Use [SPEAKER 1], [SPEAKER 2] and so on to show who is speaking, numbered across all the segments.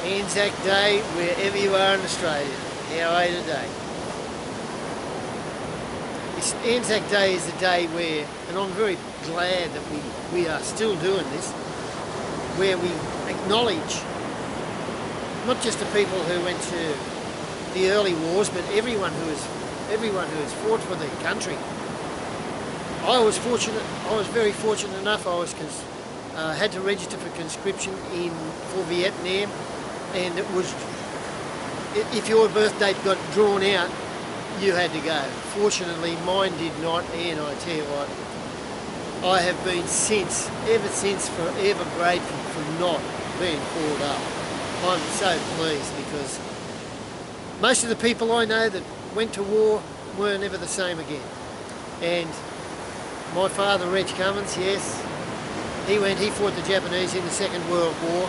[SPEAKER 1] Anzac Day, wherever you are in Australia. How are you today? Anzac Day is a day where, and I'm very glad that we are still doing this, where we acknowledge not just the people who went to the early wars, but everyone who has fought for their country. I was very fortunate enough. I had to register for conscription for Vietnam, and it was, if your birth date got drawn out, you had to go. Fortunately, mine did not, and I tell you what, I have been ever since, forever grateful for not being called up. I'm so pleased because most of the people I know that went to war were never the same again. And my father, Reg Cummins, yes, he fought the Japanese in the Second World War,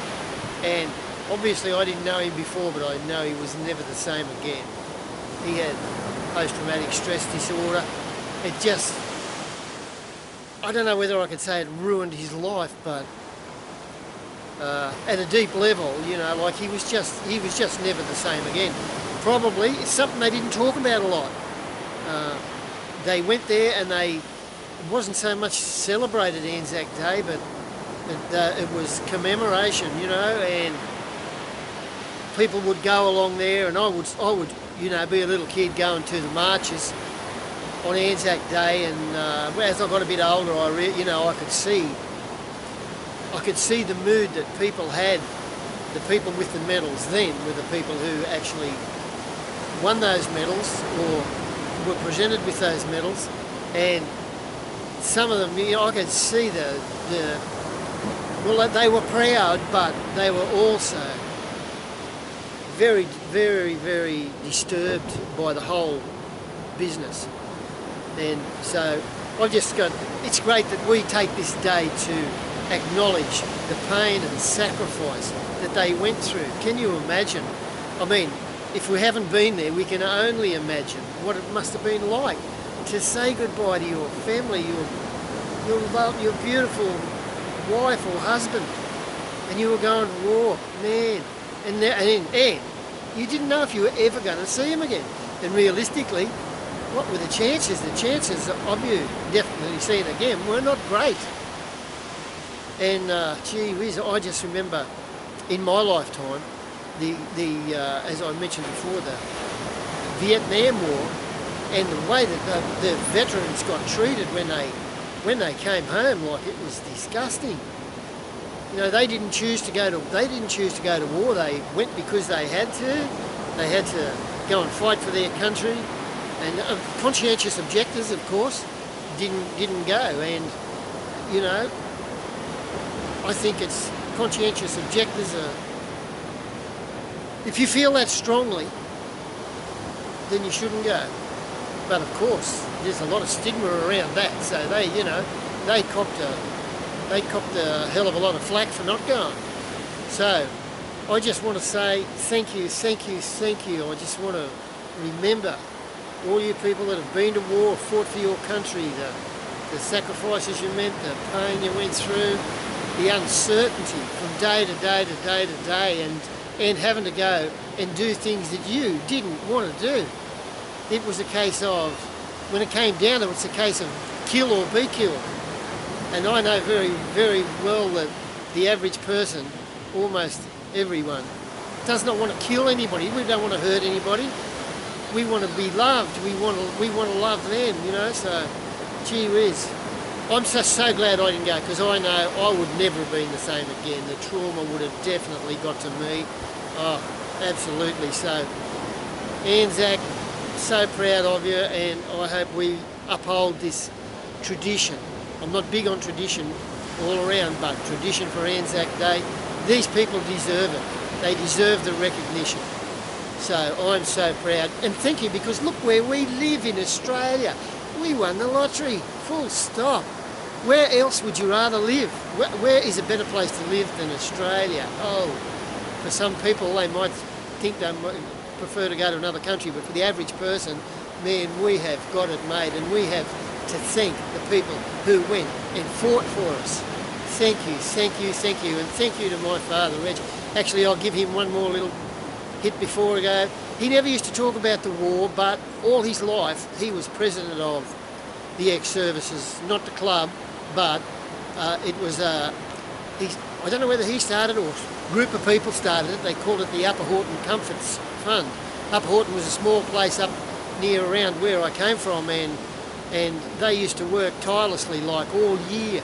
[SPEAKER 1] and obviously I didn't know him before, but I know he was never the same again. He had post-traumatic stress disorder. It just, I don't know whether I could say it ruined his life, but at a deep level, you know, like he was just never the same again. Probably it's something they didn't talk about a lot. They went there and it wasn't so much celebrated Anzac Day, but it was commemoration, you know, and people would go along there, and I would, you know, be a little kid going to the marches on Anzac Day, and as I got a bit older, I could see the mood that people had. The people with the medals then were the people who actually won those medals or were presented with those medals, and some of them, you know, I could see well, they were proud, but they were also very, very, very disturbed by the whole business. And so it's great that we take this day to acknowledge the pain and sacrifice that they went through. Can you imagine? I mean, if we haven't been there, we can only imagine what it must have been like to say goodbye to your family, your beautiful wife or husband, and you were going to war, man, and you didn't know if you were ever going to see him again. And realistically, what were the chances? The chances of you definitely seeing again were not great. And gee whiz, I just remember in my lifetime, as I mentioned before, the Vietnam War, and the way that the veterans got treated when they came home, like, it was disgusting. You know, they didn't choose to go to war. They went because they had to. They had to go and fight for their country, and conscientious objectors, of course, didn't go. And you know, I think it's conscientious objectors are. If you feel that strongly, then you shouldn't go. But of course, there's a lot of stigma around that. So they copped a hell of a lot of flack for not going. So I just want to say thank you, thank you, thank you. I just want to remember all you people that have been to war, fought for your country, the sacrifices you meant, the pain you went through, the uncertainty from day to day to day to day, and having to go and do things that you didn't want to do. It was a case of, when it came down to it, it's a case of kill or be killed. And I know very, very well that the average person, almost everyone, does not want to kill anybody. We don't want to hurt anybody. We want to be loved. We want to love them, you know. So, gee whiz. I'm so glad I didn't go, because I know I would never have been the same again. The trauma would have definitely got to me. Oh, absolutely. So, Anzac, so proud of you, and I hope we uphold this tradition. I'm not big on tradition all around, but tradition for Anzac Day, these people deserve it. They deserve the recognition. So I'm so proud, and thank you, because look where we live in Australia. We won the lottery, full stop. Where else would you rather live? Where is a better place to live than Australia? Oh, for some people they might think they might prefer to go to another country, but for the average person, man, we have got it made, and we have to thank the people who went and fought for us. Thank you, thank you, thank you, and thank you to my father, Reg. Actually, I'll give him one more little hit before I go. He never used to talk about the war, but all his life he was president of the ex-services, not the club, but it was, I don't know whether he started or a group of people started it. They called it the Upper Horton Comforts Fund. Upper Horton was a small place up near around where I came from, and they used to work tirelessly, like all year,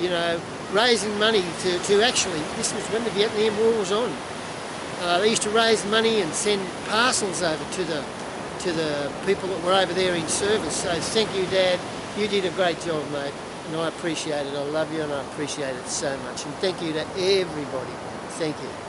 [SPEAKER 1] you know, raising money to actually, this was when the Vietnam War was on. They used to raise money and send parcels over to the people that were over there in service. So thank you, Dad. You did a great job, mate, and I appreciate it. I love you and I appreciate it so much. And thank you to everybody. Thank you.